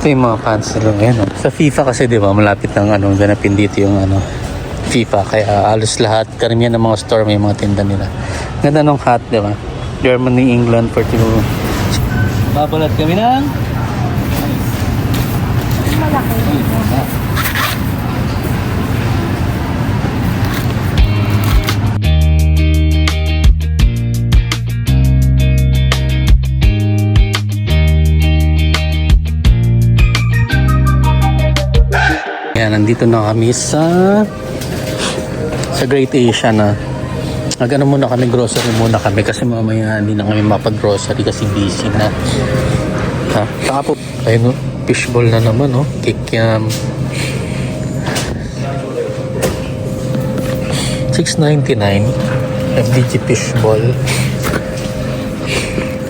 Ito yung mga fans nila ngayon. Sa FIFA kasi di ba malapit ng ganapin dito yung FIFA. Kaya alos lahat, karamihan ng mga store may mga tinda nila. Ganda ng hat, di ba? Germany, England, Portugal. Babalat kami ng Malaki. Yan, nandito na kami sa Great Asia na. Nagano muna kami, grocery muna kami kasi mamaya hindi na kami mapag-grocery kasi busy na. Ha? Saka po, ayun, fishball na naman, kikiam. 6.99 FDG fishball.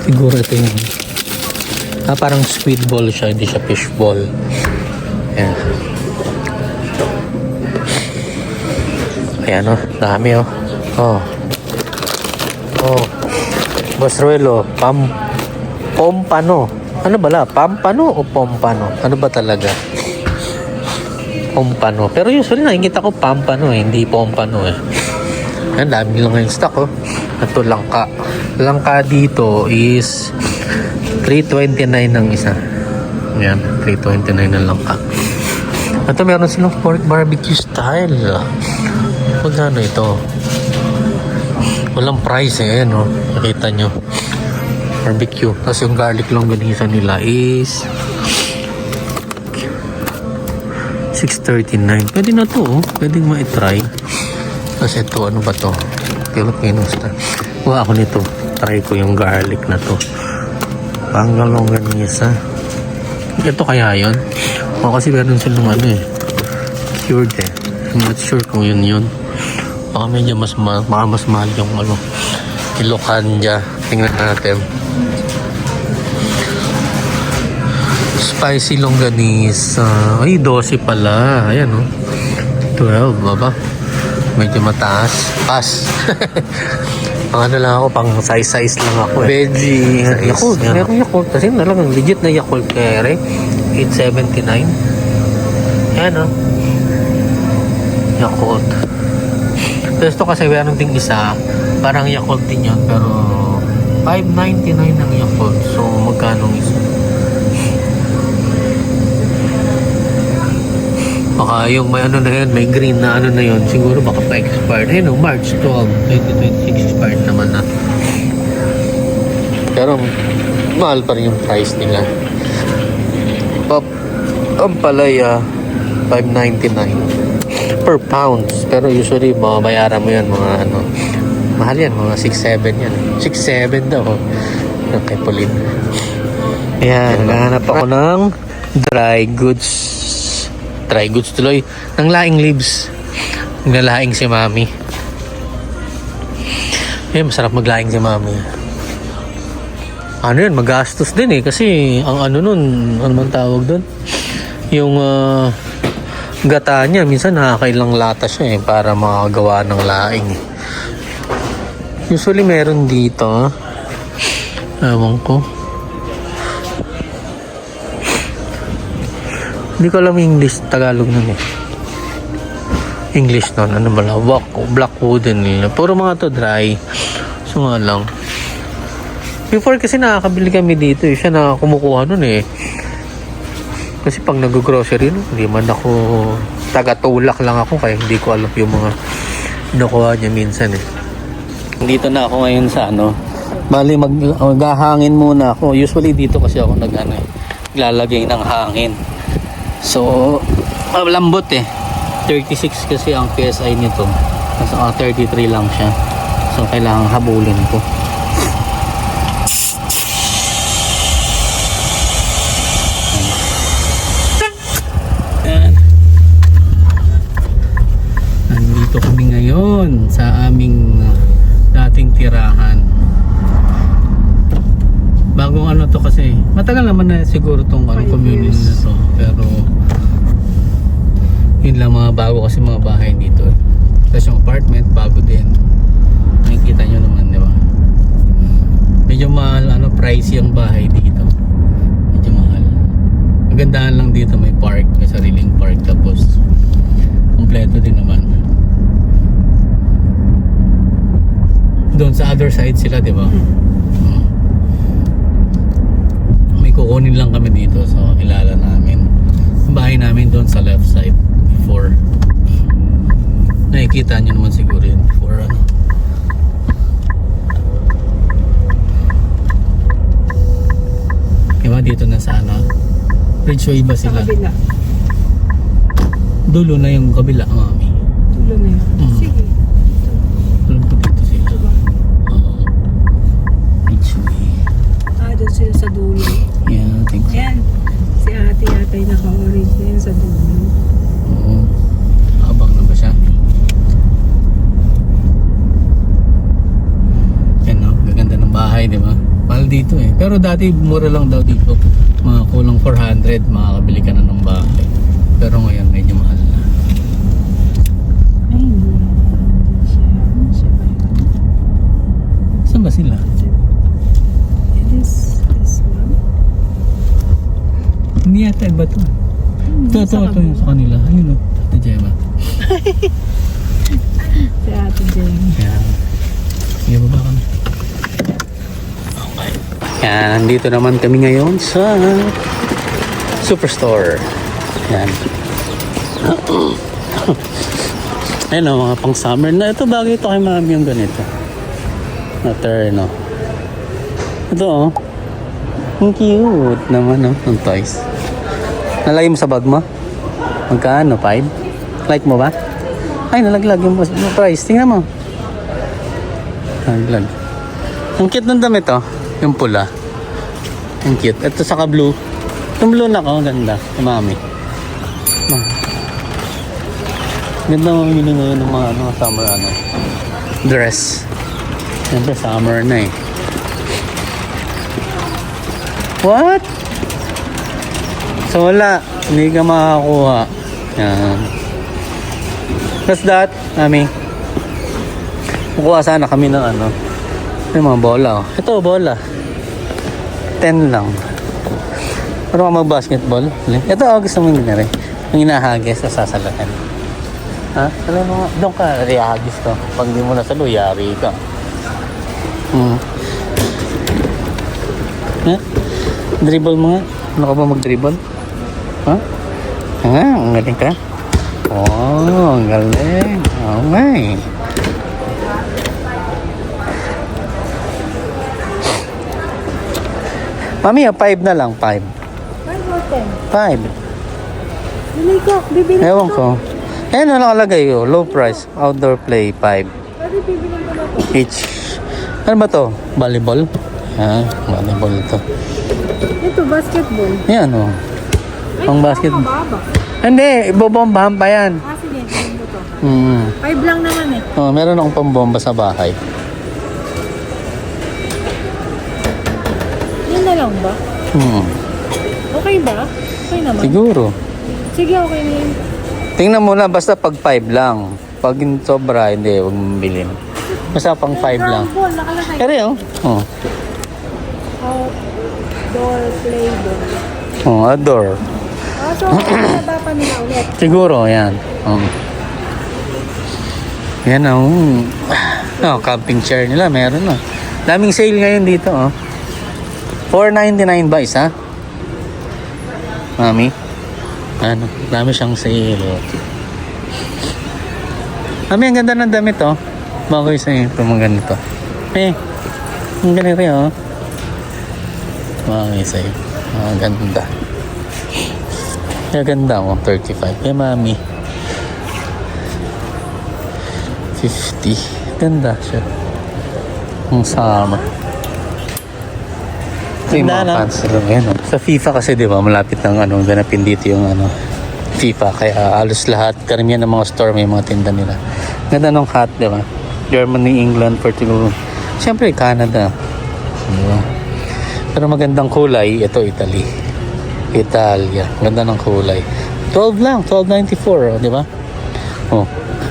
Siguro ito yung parang squid ball siya, hindi siya fishball. Ayan. Ayan dami Boss Ruelo, pompano. Ano bala? Pampano o pompano? Ano ba talaga? Pompano. Pero usually nakikita ko pampano hindi pompano Ang dami lang yung stock Ito langka. Langka dito is 329 ng isa. Ayan, 329 ng langka. Ito meron silang pork barbecue style. Magkano ito? Walang price nakita nyo. Barbecue. Tapos yung garlic longganisa nila is 639. Pwede na to Pwedeng ma-try. Tapos ito, ano ba to? Filipino style. Kuha ako nito. Try ko yung garlic na to. Panggang longganisa. Ito kaya yun? Kasi meron silang cured I'm not sure kung yun. Baka medyo mas mahal yung Ilocanja. Tingnan natin. Spicy longganisa. Ay, 12 pala. Ayan 12, baba. Medyo mataas. Pass. Lang ako, pang size lang ako Veggie. Yakult. Meron Yakult. Kasi talagang legit na Yakult kere. 879. Ayan Yakult. Tapos ito kasi meron ding isa. Parang Yakult din yun. Pero 599 ng Yakult. So magkano isa? Baka yung may na yun, may green na na yun. Siguro baka pa-expired. March 12, 2026 expired naman na. Pero mahal pa rin yung price nila. Palaya 599 per pounds. Pero usually mabayaran mo yan mga mahal yan, mga 6-7 yan. 6-7 daw ng kay Pauline. Ayan, naghahanap ako ng dry goods tuloy ng laing leaves. Naglalaing si mami. Masarap maglaing si mami. Yan, magastos din kasi ang nun, ano man tawag doon, yung gata niya minsan nakakailang lata siya para makagawa ng laing. Usually meron dito ewan ko, hindi ko alam English, Tagalog nun English nun, ano ba lang, black wooden puro mga to dry. So nga lang, before kasi nakakabili kami dito siya na kumukuha nun kasi pag nag-grocery hindi man ako, taga-tulak lang ako kaya hindi ko alam yung mga nakuha niya minsan Dito na ako ngayon sa bali maghahangin muna ako. Usually dito kasi ako naglalagay ng hangin. So lambot 36 kasi ang PSI nito. So 33 lang siya. So kailangan habulin ko. Nandito kami ngayon sa aming dating tirahan. Bagong to kasi. Matagal naman na siguro tong community na to. Pero yun lang, mga bago kasi mga bahay dito. Tapos yung apartment bago din. Nakikita nyo naman, di ba? Medyo mahal, pricey ang bahay dito. Medyo mahal. Magandahan lang dito, may park, may sariling park, tapos kompleto din naman. Doon sa other side sila, di ba? May kukunin lang kami dito, so kilala namin. Ang bahay namin doon sa left side before. Nakikita nyo naman siguro yun before ano. Diba dito na sa ano? Bridgeway ba sila? Sa kabila. Dulo na yung kabila, mami. Tulo na yun. Sige. Alam ko dito sila. Diba? Oo. Bridgeway. Doon sila sa dulo. Yeah, I think so. Ayan. Si ate yata yung naka-orange na yun sa dulo. Oo. Abang na ba siya? Yan no, gaganda ng bahay, di ba? Mahal dito eh. Pero dati mura lang daw dito. Mga kulang 400, makakabili ka na ng bahay. Pero ngayon medyo mahal na. Ay, hindi. Ano siya ba yun? Saan ba sila? This one? Hindi yata iba to. Ito yung sa kanila. Ayun o. Ate Gemma. Si ate Jen. Yan. Sige, baba kami. Okay. Yan, nandito naman kami ngayon sa Superstore. Yan. Ayun o, mga pang summer na. Ito, bagay ito kay mami yung ganito. Na terno. Ito o. Ang cute naman o. Ang toys. Nalagay mo sa bag mo? Magkano? 5? Like mo ba? Ay, nalaglag yung price. Tingnan mo. Nalaglag. Ang cute ng damit oh. Yung pula. Ang cute. Ito saka blue. Yung blue na ko. Ganda. Yung mami. Ganda mo mamili ngayon ng mga summer dress. Siyempre summer na eh. What? So wala. Hindi ka makakuha. Yan. What's that, mami? Kukuha sana kami ng yung mga bola oh. Ito bola 10 lang. Pero ka mag-basketball? Ito gusto mo yung ginari. Yung hinahagis na sasalakan. Ha? Alam mo nga, doon ka rihagis to. Pag di mo nasalo, yari ka. Ha? Dribble mo nga. Ano ka ba mag-dribble? Ha? Ang galing ka. Oh, ang galing. Okay. Mami, 5 na lang. 5. 5 or 5. 10? Bili ko. Bibili Ewan ko. Ayan na nakalagay ko. Low price. Outdoor play. 5. Pwede bibili ko na to. Each. Ano ba to? Volleyball? Ha? Volleyball to. Ito, basketball. Ayan o. Ay, Pang basketball. mababa. Hindi. Ibobombahan pa yan. Sige, tingin ko to. 5 Hmm. lang naman eh. Oh, meron akong pambomba sa bahay. Yun na lang ba? Okay ba? Okay naman. Siguro. Sige, okay na yun. Tingnan mo na. Basta pag 5 lang. Pag sobra, hindi. Huwag mong bilhin. Basta pang 5 lang. Ball, nakalagay. Kaya oh. Oh. Outdoor play ball. Oh, outdoor. So, nababa pa nila ulit. Siguro, yan. Yan camping chair nila, meron na. Daming sale ngayon dito, oh. $4.99 ba isa? Mami? Dami siyang sale, oh. Mami, ang ganda ng damit, oh. Bago isa yung ito, mga ganito. Ang ganito, oh. Bago isa yung ganda. Ang ganda, oh. 35. Mami. 50. Ganda siya. Ang summer. Ito yung mga pants nila ngayon. Sa FIFA kasi di ba malapit ng ganapin dito yung FIFA. Kaya alos lahat, karamihan ng mga store may mga tinda nila. Ganda ng hat, di ba? Germany, England, Portugal. Siyempre Canada. Diba? Pero magandang kulay, ito Italy. Italia. Ganda ng kulay. 12 lang, $12.94, di ba? Oh.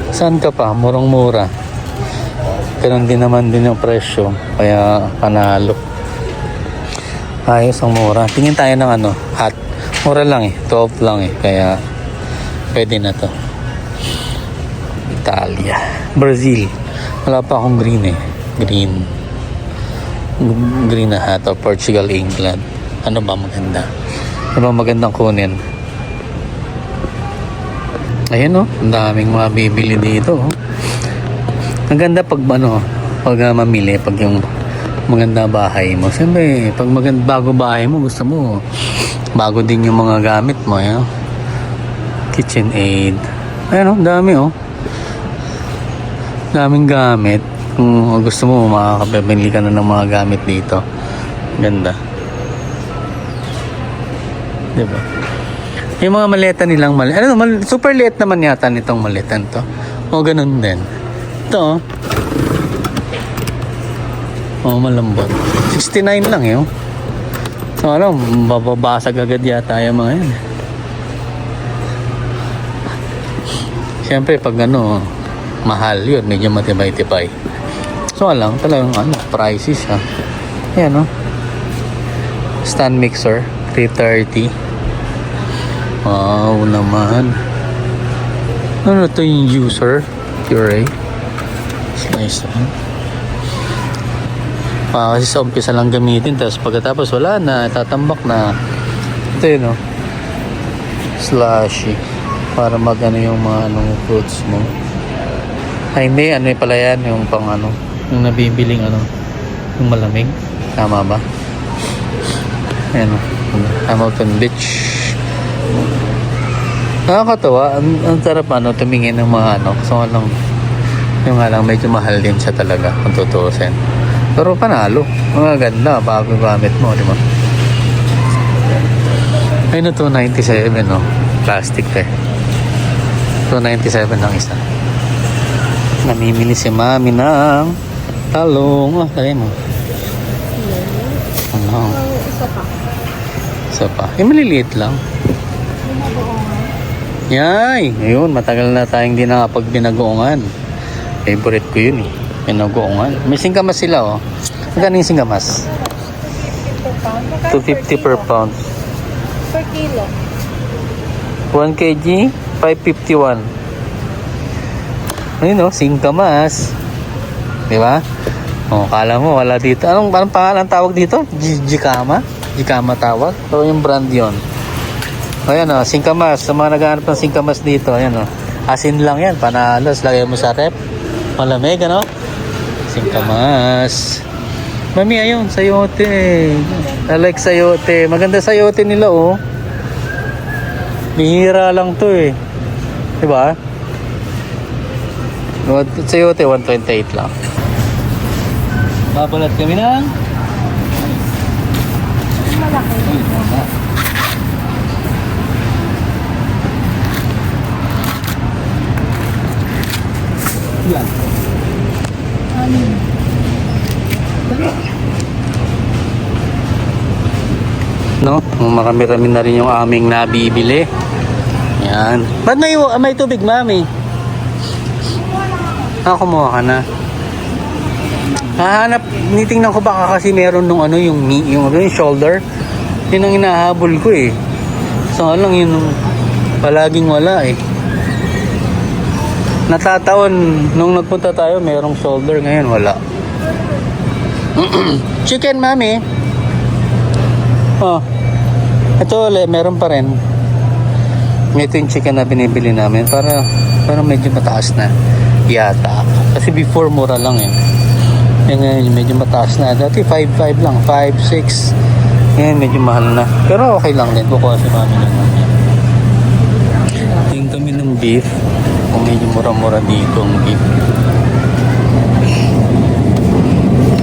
Saan ka pa? Murang-mura. Ganun din naman din yung presyo. Kaya panalo. Ayos ang mura. Tingin tayo ng hat. Mura lang eh. 12 lang eh. Kaya pwede na to. Italia. Brazil. Wala pa akong green eh. Green na hat. O Portugal, England. Ano ba maganda? Ano ba magandang kunin? Ayun, oh. Ang daming mga bibili dito, oh. Ang ganda pag mamili, pag yung maganda bahay mo. Siyempre, pag bago bahay mo, gusto mo bago din yung mga gamit mo, eh. Kitchen aid. Ayun, oh, dami, oh. Daming gamit. Kung gusto mo, makakapibili ka na ng mga gamit dito. Ganda. Diba? Yung mga maleta nilang super liit naman yata nitong maletan to. O, ganun din. Ito, oh, malambot. 69 lang, eh, oh. So, mababasag agad yata yung mga yan. Siyempre, pag mahal yun, medyo matibay-tibay. So, talagang pricey siya. Ayan, oh. Stand mixer, 330. Wow, naman. Ano to yung juicer? Puree. Slice naman. Kasi sa umpisa lang gamitin, tapos pagkatapos wala na, tatambak na. Ito yun, oh. Slushy. Para yung mga fruits mo. Ay, hindi, pala yan, yung pang yung nabibiling yung malamig. Tama ba? Ayan, oh. Hamilton Beach. Nakakatawa. Ang sarap tumingin ng mga So, yung medyo mahal din siya talaga kung tutuusin. Pero panalo. Mga ganda. Bago gamit mo, di ba? Ayun, 297, no? Plastic, eh. 297 lang isa. Namimili si mami ng talong. Kaya mo. Isa pa. Maliliit lang. Yay! Ayun, matagal na tayong di nakapag-binagoongan. Favorite ko yun eh. Binagoongan. May singkamas sila, oh. Magkano yung singkamas? 250 per pound. Per kilo. 1 kg, 551. Ayun, oh, singkamas. Di ba? Oh, kala mo wala dito. Anong pangalan tawag dito? Jikama? Jikama tawag? O yung brand yon. Ayan, oh, singkamas. Sa mga naghahanap ng singkamas dito, ayan, oh. Asin lang yan, panalos. Lagay mo sa rep. Malamig, singkamas. Mami, ayun, sayote. I like sayote. Maganda sayote nila, oh. Bihira lang to, eh. Diba? Sayote, 128 lang. Babalat kami ng Malaki. yan. No, marami-rami na rin yung aming nabibili. Yan. Ba't may tubig, mami? Kumuha ka na. Hahanap, nitingnan ko baka kasi meron nung yung shoulder. Yun ang hinahabol ko, eh. So, yun palaging wala, eh. Natataon nung nagpunta tayo, merong shoulder, ngayon wala. Chicken, mami. Oh. Ito ulit, meron pa rin. Ito yung chicken na binibili namin para medyo mataas na yata. Kasi before mura lang, eh. Ngayon medyo mataas na. Dati 5.5 lang, 5.6. Ngayon medyo mahal na. Pero okay lang din. Bukuha si mami na namin. Tingin kami ng beef. Kung medyo mura-mura dito ang beef.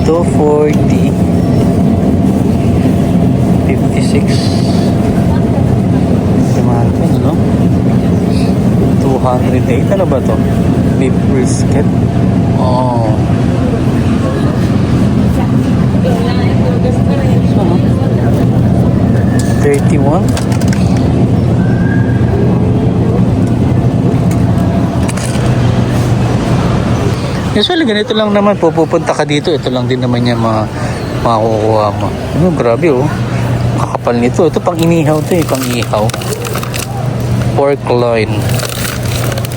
240. 56. Mahal pa, 208. Ano ba to? Beef brisket. Oh. 31. Usually ganito lang naman, pupunta ka dito, ito lang din naman yung makukuha mo. Grabe, oh. kapal nito. Ito pang inihaw to eh, pang ihaw. Pork loin.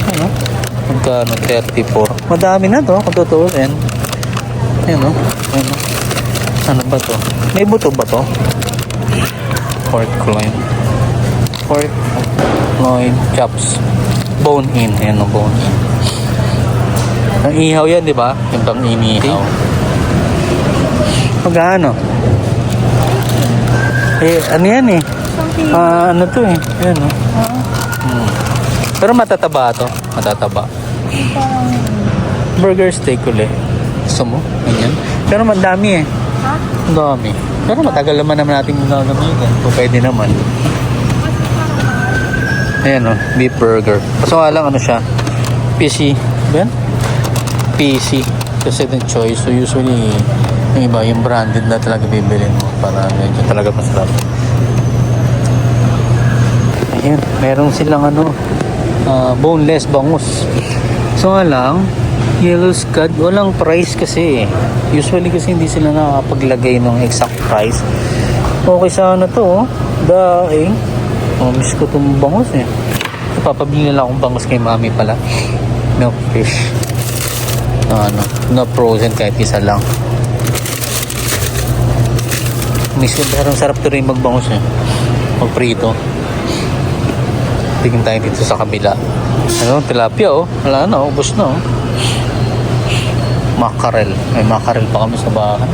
Ano? Magkano? 34. Madami na to, kung tutuusin. Ayan o. Ayan o. Ano ba to? May buto ba to? Pork loin. Pork loin chops. Bone in. Ayan o, bone in. Ang ihaw yan, di ba? Yung pang inihaw. Magkano? Eh, ano yan eh? Ano to eh? Ayan o. Pero matataba to. Matataba. Burger steak ulit. Gusto mo? Ganyan. Pero madami eh. Ha? Ang dami. Pero matagal naman natin gagamitin. Kung pwede naman. Ayan o. Beef burger. Kaso nga lang ano siya. PC. Ben? PC. Kasi yung choice. So usually yung iba, yung branded na talaga bibilin mo. Para medyo talaga masarap. Ayan. Meron silang ano. Boneless bangus. So nga lang, yellow scud, walang price kasi eh. Usually kasi hindi sila nakakapaglagay ng exact price. Okay sana to oh. Daing. Miss ko itong bangus eh. Papabili nila akong bangus kay mami pala. Milk fish. Na frozen kahit isa lang. Miss ko, pero sarap to rin magbangus eh. Magprito. Tingin tayo dito sa kabila. Ano, tilapia oh. Wala na, ubos na oh. Mackerel. May mackerel pa kami sa bahay.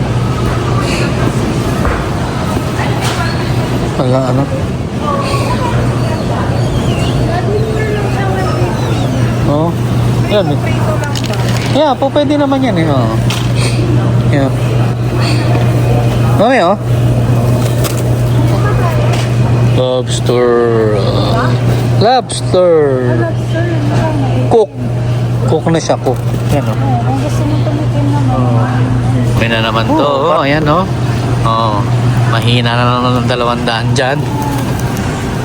Wala ano. Oh. Yan eh. Yeah, po pwede naman yan eh. Oh. Yeah. Mami oh. Lobster. Lobster. Cook. Cook na siya, cook. Yan o. Kung gusto mo tumikim naman. May na naman to. Oh, ayan o. Oh. Mahina na naman ng 200 dyan.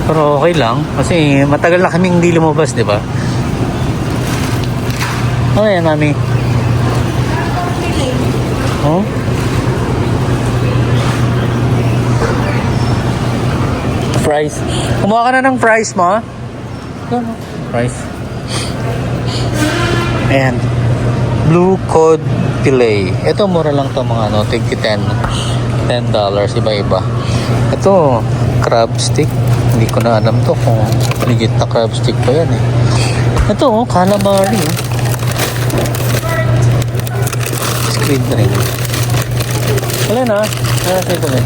Pero okay lang. Kasi matagal na kaming hindi lumabas, di ba? Ano yan, mami? Oh? Fries. Kumuha ka na ng fries mo? Fries. Ayan. Blue cod fillet. Ito mura lang to mga ano, tig $10. Iba-iba. Ito, crab stick. Hindi ko na alam to kung legit na crab stick pa yan eh. Ito, oh, calamari. Oh. Squid ring. Wala na. Wala sa ito eh.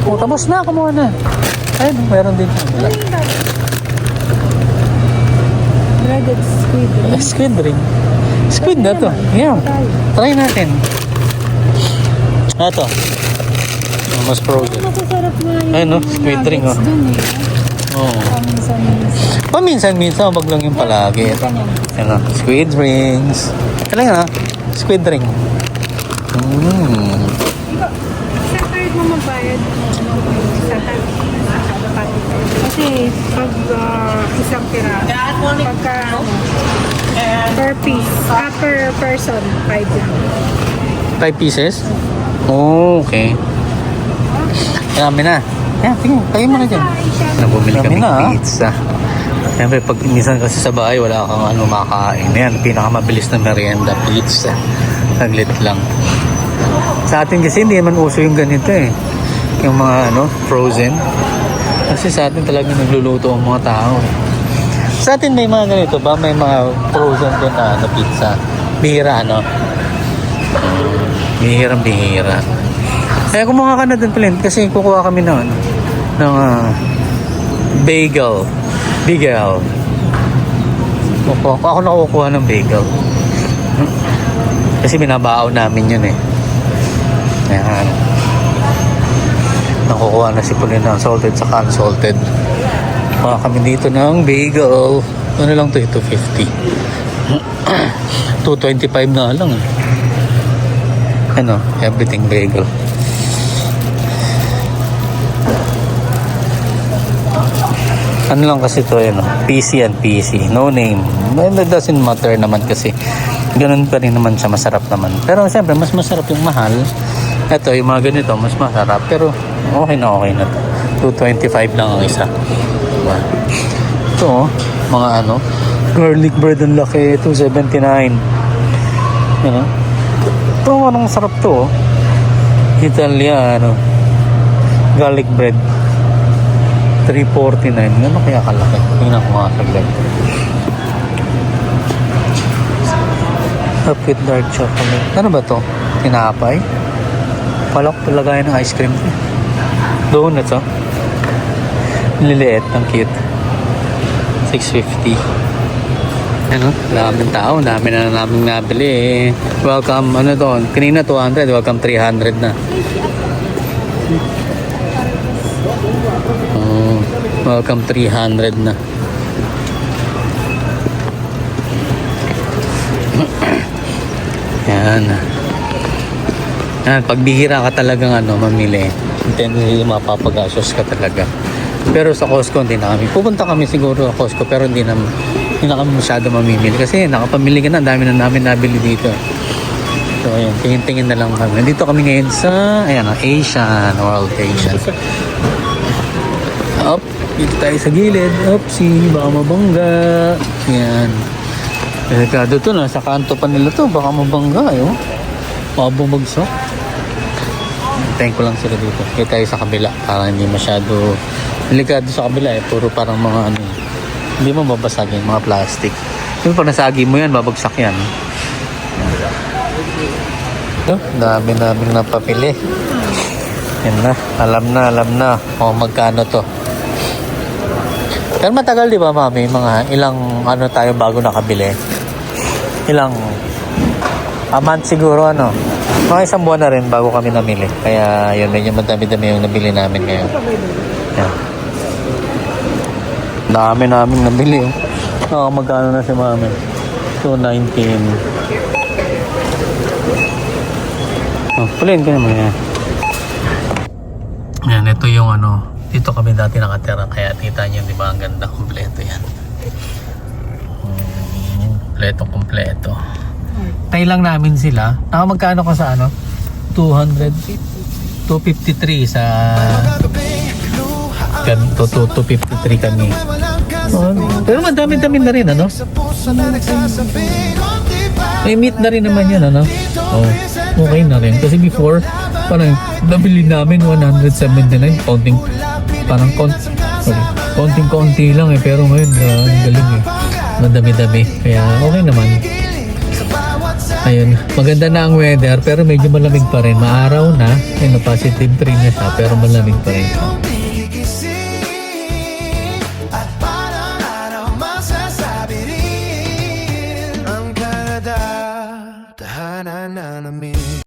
Oh, tapos na. Kumuha na. Ayun, meron din sa nila. Breaded squid. Squid ring. Squid na to. Yeah. Try natin. Ito. Mas frozen. Masasarap nga yung Ayun, no? Squid ring, oh. dun eh. Oo. Paminsan-minsan. Paminsan-minsan, wag lang yung palagi. Ano? Squid rings. Kailangan na. Squid ring. Sa card mo magbayad. Sa card. Kasi pag isang tira, pagka per piece, per person, 5 lang. 5 pieces? Oh, okay. Marami na. Yan, tingin. Tayo mo na dyan. Bumili kami ng pizza. Siyempre, pag minsan kasi sa bahay, wala kang ano makain. Yan, pinakamabilis na merienda, pizza. Saglit lang. Sa atin kasi, hindi naman uso yung ganito eh. Yung mga ano, frozen. Kasi sa atin talagang nagluluto ang mga tao. Sa atin may mga ganito ba? May mga frozen din na pizza. Bihira, ano? Bihira. Kaya kumuha ka na dun, Plin. Kasi kukuha kami noon ng bagel. Ako nakukuha ng bagel. Kasi binabaaw namin yun eh. Ayan. Nakukuha na si Pauline ng salted sa unsalted. Kuha kami dito ng bagel. Ano lang to? 250. 225 na lang eh. Ano? Everything bagel. Ano lang kasi to ano? PC and PC. No name. It doesn't matter naman kasi ganun pa rin naman siya. Masarap naman. Pero siyempre, mas masarap yung mahal. Ito, yung mga ganito, mas masarap. Pero okay na to. 225 lang ang isa. Diba? Ito, oh, mga ano, garlic bread ang laki, 279. Yan, oh. Ito, anong sarap to, oh. Italiano. Garlic bread. 349. Ano kaya kalaki? Tingnan ko mga saglit. Up with dark chocolate. Ano ba to? Tinapay? Palak palagay ng ice cream. Donuts, oh. Liliit. Ang cute. 650. Ano? Daming tao. Dami na namin nabili eh. Welcome, ano to? Kanina 200. Welcome 300 na. Oh, welcome 300 na. Yan. Yan, pagbihira ka talagang ano, mamili. Hindi mapapagastos ka talaga. Pero sa Costco hindi na kami. Pupunta kami siguro sa Costco pero hindi na kami masyado mamimili. Kasi nakapamili ka na, dami na namin nabili dito. So ayun, tingin-tingin na lang kami. Dito kami ngayon sa, ayan, Asian, World Asian. Up, dito tayo sa gilid. Upsi, baka mabangga. Yan. Delikado to na, sa kanto pa nila to, baka mabangga eh. Oh. Baka bumagsak. Hintayin ko lang sila dito. Kaya tayo sa kabila, para hindi masyado delikado sa kabila eh. Puro parang mga ano, hindi mo babasagin, mga plastic. Yung pag nasagi mo yan, babagsak yan. Ito, dami-daming napapili. Yan na, alam na. O, magkano to. Pero matagal di ba, mami? Mga ilang ano tayo bago nakabili? Ilang a month siguro, ano? Mga isang buwan na rin bago kami namili. Kaya yun, medyo madami-dami yung nabili namin ngayon. Yan. Dami namin nabili. Oh, magkano na si mami? 219. Oh, pulayin ko naman yan. Yan, ito yung ano. Dito kami dati nakatira. Kaya kita nyo, di ba? Ang ganda. Kompleto yan. Kompleto. Tay lang namin sila. Magkano ka sa ano? 253 sa 253 kami. Oh, pero madami-dami na rin, ano? May meat na rin naman yan, ano? Oh, okay na rin. Kasi before, parang nabili namin 179. Konting-konti lang eh. Pero ngayon, ang galing eh. Madami-dami. Kaya okay naman. Ayun, maganda na ang weather pero medyo malamig pa rin. Maaraw na, positive 3 na siya pero malamig pa rin. Ang kada tahanan na namin.